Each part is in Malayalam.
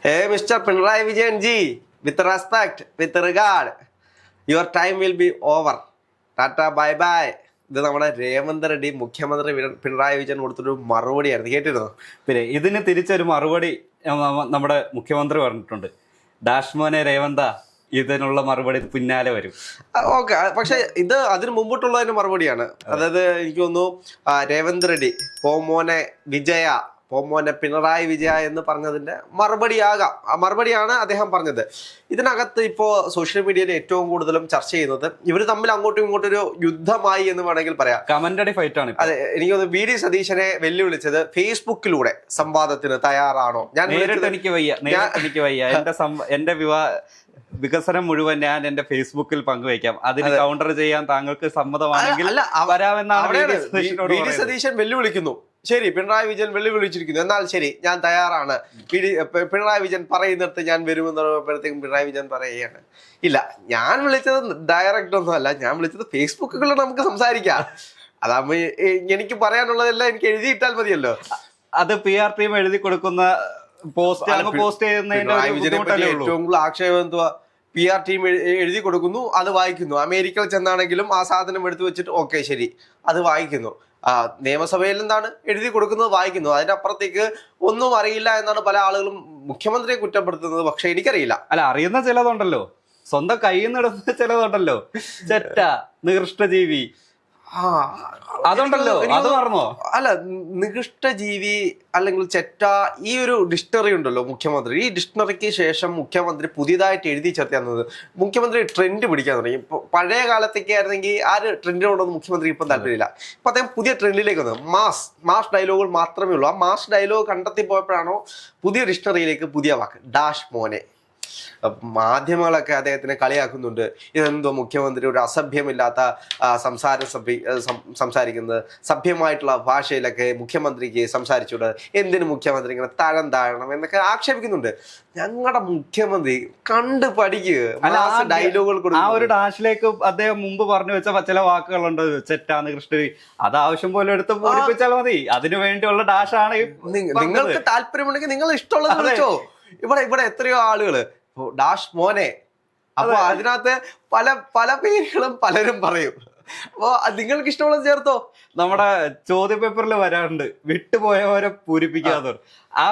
Hey, Mr. Pinarayi Vijayan ji, with respect, with regard, your time will be over. Tata, bye bye. ഇത് നമ്മുടെ രേവന്ത് റെഡ്ഡി മുഖ്യമന്ത്രി പിണറായി വിജയൻ കൊടുത്തൊരു മറുപടിയായിരുന്നു, കേട്ടിരുന്നു. പിന്നെ ഇതിന് തിരിച്ചൊരു മറുപടി നമ്മുടെ മുഖ്യമന്ത്രി പറഞ്ഞിട്ടുണ്ട്. ഡാഷ്മോനെ രേവന്ത, ഇതിനുള്ള മറുപടി പിന്നാലെ വരും. ഓക്കെ, പക്ഷെ ഇത് അതിന് മുമ്പിട്ടുള്ളതിന് മറുപടിയാണ്. അതായത് എനിക്ക് തോന്നുന്നു രേവന്ത് റെഡ്ഡി പോമോനെ വിജയ, പോമോനെ പിണറായി വിജയ എന്ന് പറഞ്ഞതിന്റെ മറുപടിയാകാം. ആ മറുപടിയാണ് അദ്ദേഹം പറഞ്ഞത്. ഇതിനകത്ത് ഇപ്പോൾ സോഷ്യൽ മീഡിയയിൽ ഏറ്റവും കൂടുതലും ചർച്ച ചെയ്യുന്നത് ഇവർ തമ്മിൽ അങ്ങോട്ടും ഇങ്ങോട്ടും ഒരു യുദ്ധമായി എന്ന് വേണമെങ്കിൽ പറയാം. കമന്ററി ഫൈറ്റ് ആണ്. അതെ, എനിക്ക് തോന്നുന്നു വി ഡി സതീശനെ വെല്ലുവിളിച്ചത് ഫേസ്ബുക്കിലൂടെ സംവാദത്തിന് തയ്യാറാണോ? എനിക്ക് വയ്യ എന്റെ വികസനം മുഴുവൻ ഞാൻ എന്റെ ഫേസ്ബുക്കിൽ പങ്കുവയ്ക്കാം, അതിന് കൗണ്ടർ ചെയ്യാൻ താങ്കൾക്ക് സമ്മതമാണെങ്കിൽ വരാമെന്നാണ് വി ഡി സതീശൻ വെല്ലുവിളിക്കുന്നു. ശരി, പിണറായി വിജയൻ വെല്ലുവിളിച്ചിരിക്കുന്നു, എന്നാൽ ശരി ഞാൻ തയ്യാറാണ്, പിണറായി വിജയൻ പറയുന്നിടത്ത് ഞാൻ വരുമെന്ന് പറയുമ്പോഴത്തേക്കും പിണറായി വിജയൻ പറയുകയാണ്, ഇല്ല ഞാൻ വിളിച്ചത് ഡയറക്റ്റ് ഒന്നും അല്ല, ഞാൻ വിളിച്ചത് ഫേസ്ബുക്കുകളിൽ നമുക്ക് സംസാരിക്കാം, അതാകുമ്പോ എനിക്ക് പറയാനുള്ളതെല്ലാം എനിക്ക് എഴുതിയിട്ടാൽ മതിയല്ലോ. അത് PR ടീം എഴുതി കൊടുക്കുന്ന പോസ്റ്റ് ചെയ്യുന്നതിന്റെ ഏറ്റവും കൂടുതൽ ആക്ഷേപം എന്തുവാ? PR ടീം എഴുതി കൊടുക്കുന്നു, അത് വായിക്കുന്നു. അമേരിക്കയിൽ ചെന്നാണെങ്കിലും ആ സാധനം എടുത്തു വെച്ചിട്ട് ഓക്കെ ശരി അത് വായിക്കുന്നു. നിയമസഭയിൽ എന്താണ് എഴുതി കൊടുക്കുന്നത് വായിക്കുന്നു. അതിനപ്പുറത്തേക്ക് ഒന്നും അറിയില്ല എന്നാണ് പല ആളുകളും മുഖ്യമന്ത്രിയെ കുറ്റപ്പെടുത്തുന്നത്. പക്ഷെ എനിക്കറിയില്ല. അല്ല, അറിയുന്ന ചിലതുണ്ടല്ലോ, സ്വന്തം കയ്യിൽ നിന്ന് ഇടുന്ന ചിലതുണ്ടല്ലോ, ചെറ്റ നികൃഷ്ടജീവി അതുണ്ടല്ലോ, അത് പറഞ്ഞോ? അല്ല, നികൃഷ്ടജീവി അല്ലെങ്കിൽ ചെറ്റ, ഈ ഒരു ഡിക്ഷണറി ഉണ്ടല്ലോ മുഖ്യമന്ത്രി, ഈ ഡിക്ഷണറിക്ക് ശേഷം മുഖ്യമന്ത്രി പുതിയതായിട്ട് എഴുതി ചേർത്തിയാന്നത് മുഖ്യമന്ത്രി ട്രെൻഡ് പിടിക്കാൻ തുടങ്ങി. ഇപ്പൊ പഴയ കാലത്തേക്ക് ആയിരുന്നെങ്കിൽ ആ ഒരു ട്രെൻഡിനോടൊന്നും മുഖ്യമന്ത്രി ഇപ്പം താല്പര്യമില്ല. ഇപ്പൊ അദ്ദേഹം പുതിയ ട്രെൻഡിലേക്ക് വന്നത് മാസ് ഡയലോഗുകൾ മാത്രമേ ഉള്ളൂ. ആ മാസ് ഡയലോഗ് കണ്ടെത്തി പോയപ്പോഴാണോ പുതിയ ഡിക്ഷണറിയിലേക്ക് പുതിയ വാക്ക് ഡാഷ് മോനെ. മാധ്യമങ്ങളൊക്കെ അദ്ദേഹത്തിനെ കളിയാക്കുന്നുണ്ട്. ഇതെന്തോ മുഖ്യമന്ത്രി ഒരു അസഭ്യമില്ലാത്ത സംസാരിക്കുന്നത്, സഭ്യമായിട്ടുള്ള ഭാഷയിലൊക്കെ മുഖ്യമന്ത്രിക്ക് സംസാരിച്ചുകൊണ്ട് എന്തിനു മുഖ്യമന്ത്രി ഇങ്ങനെ തരം താഴണം എന്നൊക്കെ ആക്ഷേപിക്കുന്നുണ്ട്. ഞങ്ങളുടെ മുഖ്യമന്ത്രി കണ്ട് പഠിക്കുക, ഡയലോഗുകൾ കൊടുക്കുക. ആ ഒരു ഡാഷിലേക്ക് അദ്ദേഹം മുമ്പ് പറഞ്ഞു വെച്ച ചില വാക്കുകളുണ്ട്, ചെറ്റാന്ന് കൃഷ്ണരി, അത് ആവശ്യം പോലെ എടുത്ത് പൂരിപ്പിച്ചാൽ മതി. അതിനു വേണ്ടിയുള്ള ഡാഷാണ്. നിങ്ങൾക്ക് താല്പര്യമുണ്ടെങ്കിൽ നിങ്ങൾ ഇഷ്ടമുള്ളത് വിളിച്ചോ. ഇവിടെ എത്രയോ ആളുകള് ഡാഷ് മോനെ, അപ്പൊ അതിനകത്ത് പല പല പേരുകളും പലരും പറയും. അപ്പൊ നിങ്ങൾക്ക് ഇഷ്ടമുള്ളത് ചേർത്തോ. നമ്മുടെ ചോദ്യ പേപ്പറിൽ വരാറുണ്ട് വിട്ടുപോയവരെ പൂരിപ്പിക്കാതെ. ആ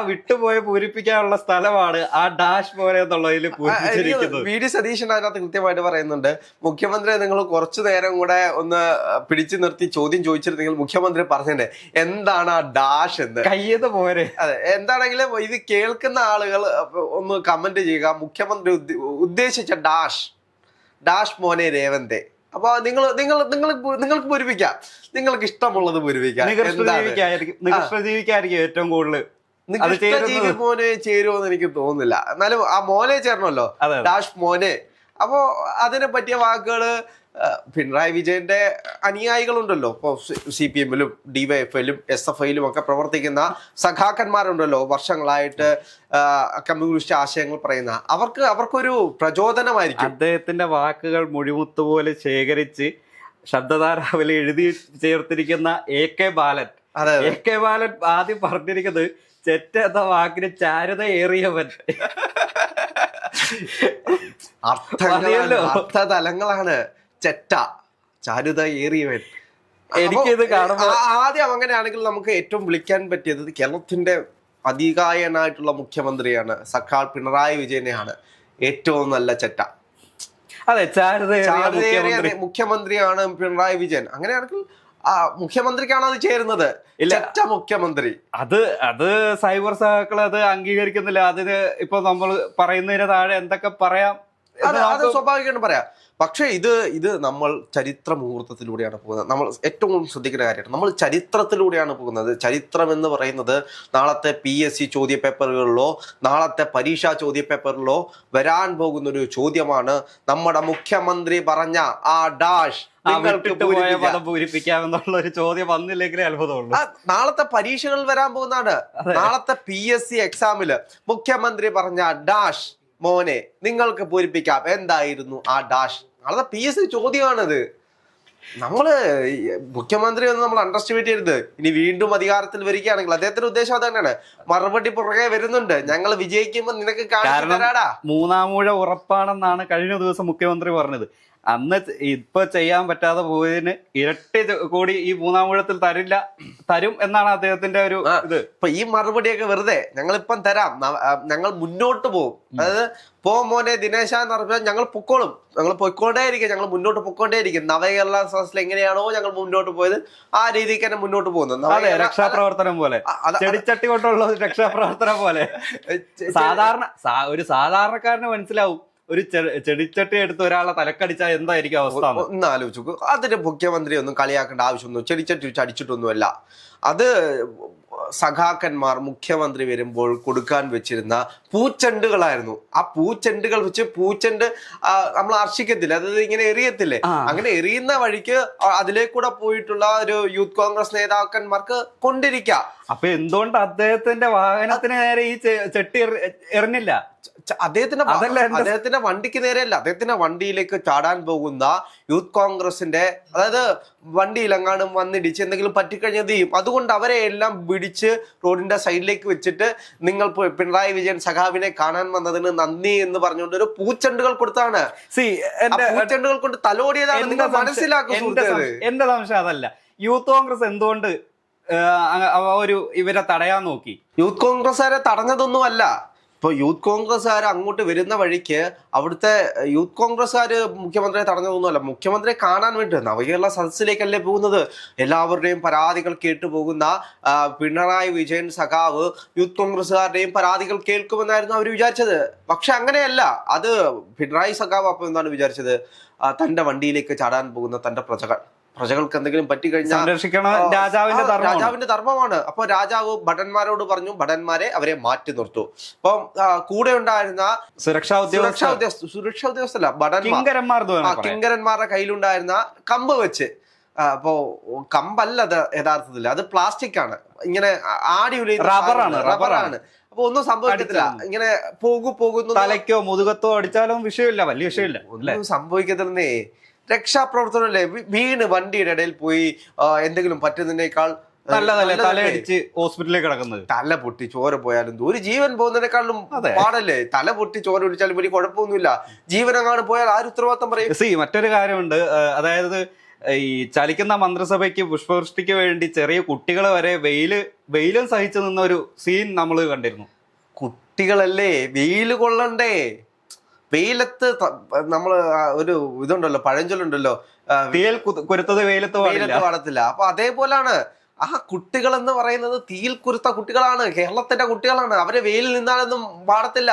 പൂരിപ്പിക്കാനുള്ള സ്ഥലമാണ് ആ ഡാഷ് പോലെ എന്നുള്ളതിൽ പൂരിപ്പിച്ചിരിക്കുന്നത്. വി ഡി സതീശൻ അതിനകത്ത് കൃത്യമായിട്ട് പറയുന്നുണ്ട്, മുഖ്യമന്ത്രി നിങ്ങൾ കുറച്ചു നേരം കൂടെ ഒന്ന് പിടിച്ചു നിർത്തി ചോദ്യം ചോദിച്ചിരുന്നെങ്കിൽ മുഖ്യമന്ത്രി പറഞ്ഞേ എന്താണ് ആ ഡാഷ് എന്ന്. കയ്യത് പോരെ. അതെ, എന്താണെങ്കിലും ഇത് കേൾക്കുന്ന ആളുകൾ ഒന്ന് കമന്റ് ചെയ്യുക. മുഖ്യമന്ത്രി ഉദ്ദേശിച്ച ഡാഷ് മോനെ രേവന്തേ. അപ്പൊ നിങ്ങൾക്ക് പൂരിപ്പിക്കാം, നിങ്ങൾക്ക് ഇഷ്ടമുള്ളത് പൂരിപ്പിക്കാം. നികൃഷ്ടജീവിക്കായിരിക്കും ഏറ്റവും കൂടുതൽ നികൃഷ്ടജീവി മോനെ ചേരുമെന്ന് എനിക്ക് തോന്നുന്നില്ല. എന്നാലും ആ മോനെ ചേരണമല്ലോ, ഡാഷ് മോനെ. അപ്പോ അതിനെ പറ്റിയ വാക്കുകള് പിണറായി വിജയന്റെ അനുയായികളുണ്ടല്ലോ, ഇപ്പൊ CPM-ലും DYFI-ലും SFI-ലും ഒക്കെ പ്രവർത്തിക്കുന്ന സഖാക്കന്മാരുണ്ടല്ലോ, വർഷങ്ങളായിട്ട് കമ്മ്യൂണിസ്റ്റ് ആശയങ്ങൾ പറയുന്ന അവർക്കൊരു പ്രചോദനമായിരിക്കും. അദ്ദേഹത്തിന്റെ വാക്കുകൾ മുഴിമുത്തുപോലെ ശേഖരിച്ച് ശബ്ദധാരാവിൽ എഴുതി ചേർത്തിരിക്കുന്ന AK ബാലൻ. AK ബാലൻ ആദ്യം പറഞ്ഞിരിക്കുന്നത് ചെറ്റ എന്ന വാക്കിന് ചാരുത ഏറിയവൻ. അർത്ഥതലങ്ങളാണ് ചെറ്റ, ചാരുത ഏറിയവൻ. എനിക്കിത് കാണുമ്പോൾ ആദ്യം അങ്ങനെയാണെങ്കിൽ നമുക്ക് ഏറ്റവും വിളിക്കാൻ പറ്റിയത് കേരളത്തിന്റെ അധികായനായിട്ടുള്ള മുഖ്യമന്ത്രിയാണ്, സഖാൾ പിണറായി വിജയനെയാണ് ഏറ്റവും നല്ല ചെറ്റ. അതെ, ചാരുത മുഖ്യമന്ത്രിയാണ് പിണറായി വിജയൻ. അങ്ങനെയാണെങ്കിൽ മുഖ്യമന്ത്രിക്കാണ് അത് ചേരുന്നത്, ചെറ്റ മുഖ്യമന്ത്രി. അത് സൈബർ സഹാക്കൾ അത് അംഗീകരിക്കുന്നില്ല. അതിന് ഇപ്പൊ നമ്മൾ പറയുന്നതിന് താഴെ എന്തൊക്കെ പറയാം, അത് സ്വാഭാവികമായിട്ടും പറയാം. പക്ഷെ ഇത് നമ്മൾ ചരിത്ര മുഹൂർത്തത്തിലൂടെയാണ് പോകുന്നത്. നമ്മൾ ഏറ്റവും ശ്രദ്ധിക്കേണ്ട കാര്യമാണ്, നമ്മൾ ചരിത്രത്തിലൂടെയാണ് പോകുന്നത്. ചരിത്രം എന്ന് പറയുന്നത് നാളത്തെ PSC ചോദ്യ പേപ്പറുകളിലോ നാളത്തെ പരീക്ഷാ ചോദ്യ പേപ്പറിലോ വരാൻ പോകുന്ന ഒരു ചോദ്യമാണ്. നമ്മുടെ മുഖ്യമന്ത്രി പറഞ്ഞ ആ ഡാഷ് പൂരിപ്പിക്കാമെന്നുള്ള ഒരു ചോദ്യം വന്നില്ലെങ്കിലേ അത്ഭുതമുള്ളൂ. നാളത്തെ പരീക്ഷകൾ വരാൻ പോകുന്നതാണ്. നാളത്തെ PSC എക്സാമില് മുഖ്യമന്ത്രി പറഞ്ഞ ഡാഷ് മോനെ നിങ്ങൾക്ക് പൂരിപ്പിക്കാം, എന്തായിരുന്നു ആ ഡാഷ്? നാളത്തെ PSC ചോദ്യമാണത്. നമ്മള് മുഖ്യമന്ത്രി ഒന്നും നമ്മൾ അണ്ടർ എസ്റ്റിമേറ്റ് ചെയ്യരുത്. ഇനി വീണ്ടും അധികാരത്തിൽ വരികയാണെങ്കിൽ അദ്ദേഹത്തിന്റെ ഉദ്ദേശം അത് തന്നെയാണ്. മറുപടി പുറകെ വരുന്നുണ്ട്, ഞങ്ങൾ വിജയിക്കുമ്പോൾ നിനക്ക് കാണിച്ചു. മൂന്നാം ഊഴ ഉറപ്പാണെന്നാണ് കഴിഞ്ഞ ദിവസം മുഖ്യമന്ത്രി പറഞ്ഞത്. അന്ന് ഇപ്പൊ ചെയ്യാൻ പറ്റാതെ പോയതിന് ഇരട്ടി കൂടി ഈ മൂന്നാം ഊഴത്തിൽ തരും എന്നാണ് അദ്ദേഹത്തിന്റെ ഒരു ഇത്. ഇപ്പൊ ഈ മറുപടിയൊക്കെ വെറുതെ ഞങ്ങളിപ്പം തരാം, ഞങ്ങൾ മുന്നോട്ട് പോകും. അതായത് മോനെ ദിനേശ എന്ന് പറഞ്ഞാൽ ഞങ്ങൾ പൊക്കോളും, ഞങ്ങൾ പൊയ്ക്കൊണ്ടേയിരിക്കും, ഞങ്ങൾ മുന്നോട്ട് പൊയ്ക്കൊണ്ടേയിരിക്കും. നവകേരള സദസ്സിൽ എങ്ങനെയാണോ ഞങ്ങൾ മുന്നോട്ട് പോയത് ആ രീതിക്ക് തന്നെ മുന്നോട്ട് പോകുന്നത്. രക്ഷാപ്രവർത്തനം പോലെ, ചെടിച്ചട്ടി കൊണ്ടുള്ള രക്ഷാപ്രവർത്തനം പോലെ. ഒരു സാധാരണക്കാരന് മനസ്സിലാവും ഒരു ചെടിച്ചട്ടി എടുത്ത് ഒരാളെ തലക്കടിച്ചാൽ എന്തായിരിക്കും അവസ്ഥ ഒന്ന് ആലോചിച്ചു. അതിന് മുഖ്യമന്ത്രി ഒന്നും കളിയാക്കേണ്ട ആവശ്യമൊന്നും, ചെടിച്ചട്ടി വെച്ച് അടിച്ചിട്ടൊന്നുമല്ല. അത് സഖാക്കന്മാർ മുഖ്യമന്ത്രി വരുമ്പോൾ കൊടുക്കാൻ വെച്ചിരുന്ന പൂച്ചെണ്ടുകളായിരുന്നു. ആ പൂച്ചെണ്ടുകൾ വെച്ച് പൂച്ചെണ്ട് നമ്മൾ ഹർഷിക്കത്തില്ല, അതായത് ഇങ്ങനെ എറിയത്തില്ലേ, അങ്ങനെ എറിയുന്ന വഴിക്ക് അതിലേക്കൂടെ പോയിട്ടുള്ള ഒരു യൂത്ത് കോൺഗ്രസ് നേതാക്കന്മാർക്ക് കൊണ്ടിരിക്കാം. അപ്പൊ എന്തുകൊണ്ട് അദ്ദേഹത്തിന്റെ വാഹനത്തിന് നേരെ ഈ ചെട്ടി എറിഞ്ഞില്ല? അദ്ദേഹത്തിന്റെ വണ്ടിക്ക് നേരെയല്ല, അദ്ദേഹത്തിന്റെ വണ്ടിയിലേക്ക് ചാടാൻ പോകുന്ന യൂത്ത് കോൺഗ്രസിന്റെ, അതായത് വണ്ടിയിലെങ്ങാനും വന്നിടിച്ച് എന്തെങ്കിലും പറ്റിക്കഴിഞ്ഞത് ചെയ്യും. അതുകൊണ്ട് അവരെ എല്ലാം പിടിച്ച് റോഡിന്റെ സൈഡിലേക്ക് വെച്ചിട്ട് നിങ്ങൾ പിണറായി വിജയൻ സഖാവിനെ കാണാൻ വന്നതിന് നന്ദി എന്ന് പറഞ്ഞുകൊണ്ട് ഒരു പൂച്ചെണ്ടുകൾ കൊടുത്താണ്. പൂച്ചെണ്ടുകൾ കൊണ്ട് തലോടിയതാണ്. നിങ്ങൾ മനസ്സിലാക്കും. എന്റെ സംശയം അതല്ല, യൂത്ത് കോൺഗ്രസ് എന്തുകൊണ്ട് ഇവരെ തടയാൻ നോക്കി? യൂത്ത് കോൺഗ്രസ്സുകാരെ തടഞ്ഞതൊന്നുമല്ല. ഇപ്പൊ യൂത്ത് കോൺഗ്രസ്സുകാർ അങ്ങോട്ട് വരുന്ന വഴിക്ക് അവിടുത്തെ യൂത്ത് കോൺഗ്രസ്സുകാര് മുഖ്യമന്ത്രിയെ തടഞ്ഞതൊന്നുമല്ല, മുഖ്യമന്ത്രിയെ കാണാൻ വേണ്ടി നവകേരള സദസ്സിലേക്കല്ലേ പോകുന്നത്. എല്ലാവരുടെയും പരാതികൾ കേട്ടു പോകുന്ന പിണറായി വിജയൻ സഖാവ് യൂത്ത് കോൺഗ്രസ്സുകാരുടെയും പരാതികൾ കേൾക്കുമെന്നായിരുന്നു അവർ വിചാരിച്ചത്. പക്ഷെ അങ്ങനെയല്ല. അത് പിണറായി സഖാവ് അപ്പൊ എന്താണ് വിചാരിച്ചത്? തന്റെ വണ്ടിയിലേക്ക് ചാടാൻ പോകുന്ന തന്റെ പ്രജകൾക്ക് എന്തെങ്കിലും പറ്റിക്കഴിഞ്ഞാൽ സംരക്ഷിക്കണം, രാജാവിന്റെ ധർമ്മമാണ്. അപ്പൊ രാജാവ് ഭടന്മാരോട് പറഞ്ഞു, ഭടന്മാരെ അവരെ മാറ്റി നിർത്തു. അപ്പം കൂടെ ഉണ്ടായിരുന്ന സുരക്ഷാ ഉദ്യോഗസ്ഥല്ല, കിങ്കരന്മാരുടെ കയ്യിലുണ്ടായിരുന്ന കമ്പ് വെച്ച്, അപ്പോ കമ്പല്ല അത് യഥാർത്ഥത്തിൽ, അത് പ്ലാസ്റ്റിക് ആണ്, ഇങ്ങനെ ആടി റബ്ബറാണ്. അപ്പൊ ഒന്നും സംഭവിക്കത്തില്ല. ഇങ്ങനെ പോകുന്നു, തലയ്ക്കോ മുതുകത്തോ അടിച്ചാലും വിഷയമില്ല, വലിയ വിഷയമില്ല, ഒന്നും സംഭവിക്കത്തില്ലെന്നേ. രക്ഷാപ്രവർത്തനമല്ലേ, വീണ് വണ്ടിയുടെ ഇടയിൽ പോയി എന്തെങ്കിലും പറ്റുന്നതിനേക്കാൾ തലയടിച്ച് ഹോസ്പിറ്റലിലേക്ക് കിടക്കുന്നത്, തല പൊട്ടി ചോര പോയാലും ഒരു ജീവൻ പോകുന്നതിനേക്കാളും പാടല്ലേ. തല പൊട്ടി ചോര ഒഴിച്ചാലും വലിയ കുഴപ്പമൊന്നുമില്ല, ജീവനെങ്ങാണ് പോയാൽ ആര് ഉത്തരവാദിത്തം പറയും? മറ്റൊരു കാര്യമുണ്ട്, അതായത് ഈ ചലിക്കുന്ന മന്ത്രിസഭയ്ക്ക് പുഷ്പവൃഷ്ടിക്ക് വേണ്ടി ചെറിയ കുട്ടികൾ വരെ വെയിലും സഹിച്ചു നിന്ന ഒരു സീൻ നമ്മൾ കണ്ടിരുന്നു. കുട്ടികളല്ലേ, വെയില് കൊള്ളണ്ടേ? വെയിലത്ത് നമ്മള് ഒരു ഇതുണ്ടല്ലോ, പഴഞ്ചൊല്ലുണ്ടല്ലോ, തീയിൽ കുരുത്തത് വെയിലത്ത് പാടത്തില്ല. അപ്പൊ അതേപോലാണ് ആ കുട്ടികൾ എന്ന് പറയുന്നത്, തീയിൽ കുരുത്ത കുട്ടികളാണ്, കേരളത്തിന്റെ കുട്ടികളാണ്. അവരെ വെയിലിൽ നിന്നാലൊന്നും പാടത്തില്ല.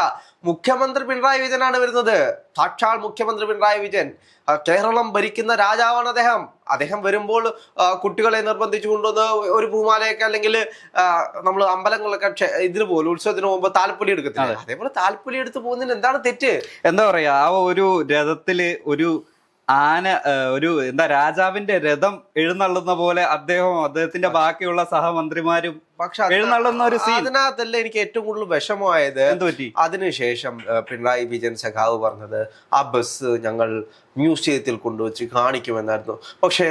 മുഖ്യമന്ത്രി പിണറായി വിജയനാണ് വരുന്നത്, സാക്ഷാൽ മുഖ്യമന്ത്രി പിണറായി വിജയൻ. കേരളം ഭരിക്കുന്ന രാജാവാണ് അദ്ദേഹം വരുമ്പോൾ കുട്ടികളെ നിർബന്ധിച്ചു കൊണ്ടുവന്ന് ഒരു പൂമാലയൊക്കെ, അല്ലെങ്കിൽ നമ്മൾ അമ്പലങ്ങളിലൊക്കെ ഇതിന് പോലും ഉത്സവത്തിന് പോകുമ്പോൾ താൽപ്പൊലി എടുക്കത്തില്ല, അതേപോലെ താൽപ്പൊലി എടുത്ത് പോകുന്നതിന് എന്താണ് തെറ്റ്? എന്താ പറയാ, ആ ഒരു രഥത്തില് ഒരു രാജാവിന്റെ രഥം എഴുന്നള്ളുന്ന പോലെ അദ്ദേഹത്തിന്റെ ബാക്കിയുള്ള സഹമന്ത്രിമാരും എഴുന്നള്ളുന്ന ഒരു സീൻ. അതിനകത്തല്ല എനിക്ക് ഏറ്റവും കൂടുതൽ വിഷമമായത്. അതിനുശേഷം പിണറായി വിജയൻ സഖാവ് പറഞ്ഞത് ആ ബസ് ഞങ്ങൾ മ്യൂസിയത്തിൽ കൊണ്ടുവച്ച് കാണിക്കുമെന്നായിരുന്നു. പക്ഷേ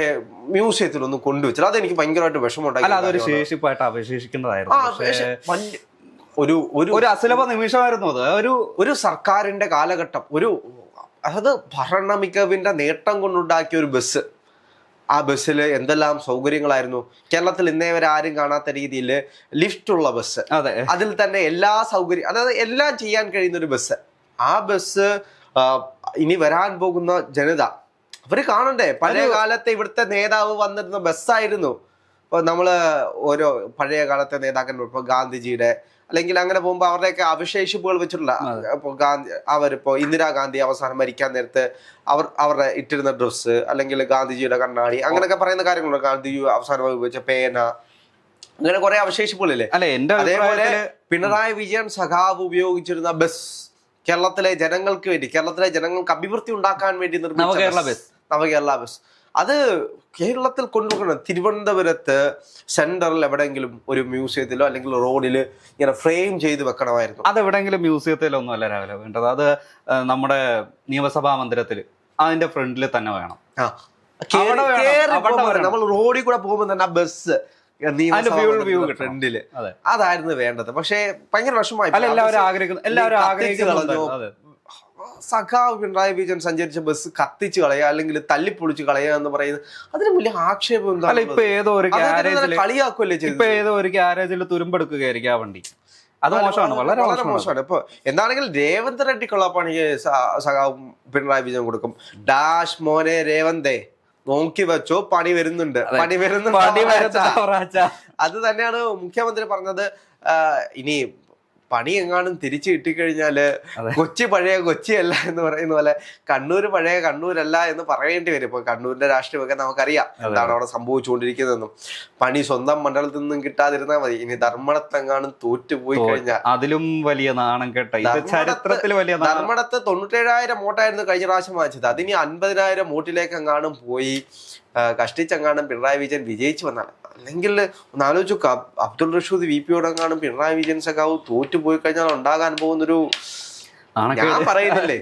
മ്യൂസിയത്തിലൊന്നും കൊണ്ടുവച്ചില്ല. അതെനിക്ക് ഭയങ്കരമായിട്ട് വിഷമമുണ്ടായി. അതൊരു ശേഷിപ്പായിട്ട് അവശേഷിക്കുന്നതായിരുന്നു. ഒരു അസുലഭ നിമിഷമായിരുന്നു അത്. ഒരു സർക്കാരിന്റെ കാലഘട്ടം, അതായത് ഭരണ മികവിന്റെ നേട്ടം കൊണ്ടുണ്ടാക്കിയ ഒരു ബസ്. ആ ബസ്സിൽ എന്തെല്ലാം സൗകര്യങ്ങളായിരുന്നു. കേരളത്തിൽ ഇന്നേ വരെ ആരും കാണാത്ത രീതിയിൽ ലിഫ്റ്റ് ഉള്ള ബസ്, അതിൽ തന്നെ എല്ലാ സൗകര്യം, അതായത് എല്ലാം ചെയ്യാൻ കഴിയുന്ന ഒരു ബസ്. ആ ബസ് ഇനി വരാൻ പോകുന്ന ജനത അവര് കാണണ്ടേ? പഴയ കാലത്തെ ഇവിടുത്തെ നേതാവ് വന്നിരുന്ന ബസ്സായിരുന്നു. ഇപ്പൊ നമ്മള് ഓരോ പഴയ കാലത്തെ നേതാക്കന്മാർ, ഇപ്പൊ ഗാന്ധിജിയുടെ അല്ലെങ്കിൽ അങ്ങനെ പോകുമ്പോൾ അവരുടെയൊക്കെ അവശേഷിപ്പുകൾ വെച്ചിട്ടുള്ള, ഇപ്പോൾ അവരിപ്പോ ഇന്ദിരാഗാന്ധി അവസാനം മരിക്കാൻ നേരത്ത് അവരുടെ ഇട്ടിരുന്ന ഡ്രസ്സ്, അല്ലെങ്കിൽ ഗാന്ധിജിയുടെ കണ്ണാടി, അങ്ങനെയൊക്കെ പറയുന്ന കാര്യങ്ങളുണ്ട്. ഗാന്ധിജി അവസാനമായി ഉപയോഗിച്ച പേന, അങ്ങനെ കുറെ അവശേഷിപ്പുകളില്ലേ? അതേപോലെ പിണറായി വിജയൻ സഖാവ് ഉപയോഗിച്ചിരുന്ന ബസ് കേരളത്തിലെ ജനങ്ങൾക്ക് വേണ്ടി, കേരളത്തിലെ ജനങ്ങൾക്ക് അഭിവൃദ്ധി ഉണ്ടാക്കാൻ വേണ്ടി നിർമ്മിച്ച നവകേരള ബസ്. അത് കേരളത്തിൽ കൊണ്ടുപോകണം. തിരുവനന്തപുരത്ത് സെന്ററിൽ എവിടെയെങ്കിലും ഒരു മ്യൂസിയത്തിലോ അല്ലെങ്കിൽ റോഡില് ഇങ്ങനെ ഫ്രെയിം ചെയ്ത് വെക്കണമായിരുന്നു. അതെവിടെയെങ്കിലും മ്യൂസിയത്തിലൊന്നും അല്ല രാവിലെ വേണ്ടത്, അത് നമ്മുടെ നിയമസഭാ മന്ദിരത്തിൽ അതിന്റെ ഫ്രണ്ടിൽ തന്നെ വേണം. നമ്മൾ റോഡിൽ കൂടെ പോകുമ്പോൾ തന്നെ ആ ബസ് ഫ്രണ്ടില് അതായിരുന്നു വേണ്ടത്. പക്ഷെ ഭയങ്കര വിഷമായി. സഖാവ് പിണറായി വിജയൻ സഞ്ചരിച്ച ബസ് കത്തിച്ച് കളയുക അല്ലെങ്കിൽ തല്ലിപ്പൊളിച്ച് കളയുക എന്ന് പറയുന്നത് അതിന് വലിയ ആക്ഷേപം എന്താണ്? ഇപ്പൊ ഏതോ ഒരു കളിയാക്കുമല്ലേ ഇപ്പൊ ഏതോ ഒരു ഗ്യാരേജിൽ തുരുമ്പെടുക്കുകയായിരിക്കും ആ വണ്ടി. അത് മോശമാണ്, വളരെ മോശമാണ്. ഇപ്പൊ എന്താണെങ്കിലും രേവന്ത് റെഡ്ഡിക്കുള്ള പണിക്ക് സഖാവ് പിണറായി വിജയൻ കൊടുക്കും. ഡാഷ് മോനെ രേവന്തേ നോക്കി വെച്ചോ, പണി വരുന്നുണ്ട്. അത് തന്നെയാണ് മുഖ്യമന്ത്രി പറഞ്ഞത്. ഇനി പണി എങ്ങാനും തിരിച്ചു കിട്ടിക്കഴിഞ്ഞാല് കൊച്ചി പഴയ കൊച്ചിയല്ല എന്ന് പറയുന്ന പോലെ കണ്ണൂര് പഴയ കണ്ണൂരല്ല എന്ന് പറയേണ്ടി വരും. ഇപ്പൊ കണ്ണൂരിന്റെ രാഷ്ട്രീയമൊക്കെ നമുക്കറിയാം എന്താണ് അവിടെ സംഭവിച്ചുകൊണ്ടിരിക്കുന്നതെന്നും. പണി സ്വന്തം മണ്ഡലത്തിൽ നിന്നും കിട്ടാതിരുന്നാൽ മതി. ഇനി ധർമ്മടത്തെങ്ങാനും തോറ്റുപോയി കഴിഞ്ഞാൽ അതിലും വലിയ നാണം കേട്ട ചരിത്രത്തിൽ വലിയ ധർമ്മടത്ത് 97,000 വോട്ടായിരുന്നു കഴിഞ്ഞ പ്രാവശ്യം വാങ്ങിച്ചത്. അതിനി 50,000 വോട്ടിലേക്ക് എങ്ങാനും പോയി കഷ്ടിച്ചെങ്ങാനും പിണറായി വിജയൻ വിജയിച്ചു വന്നാൽ, അല്ലെങ്കിൽ ഒന്ന് ആലോചിച്ചു അബ്ദുൾ റഷീദ് VP-യോടെങ്ങാനും പിണറായി വിജയൻ സഖാവ് തോറ്റുപോയി കഴിഞ്ഞാൽ ഉണ്ടാകാൻ പോകുന്നൊരു, ഞാൻ പറയുന്നില്ലേ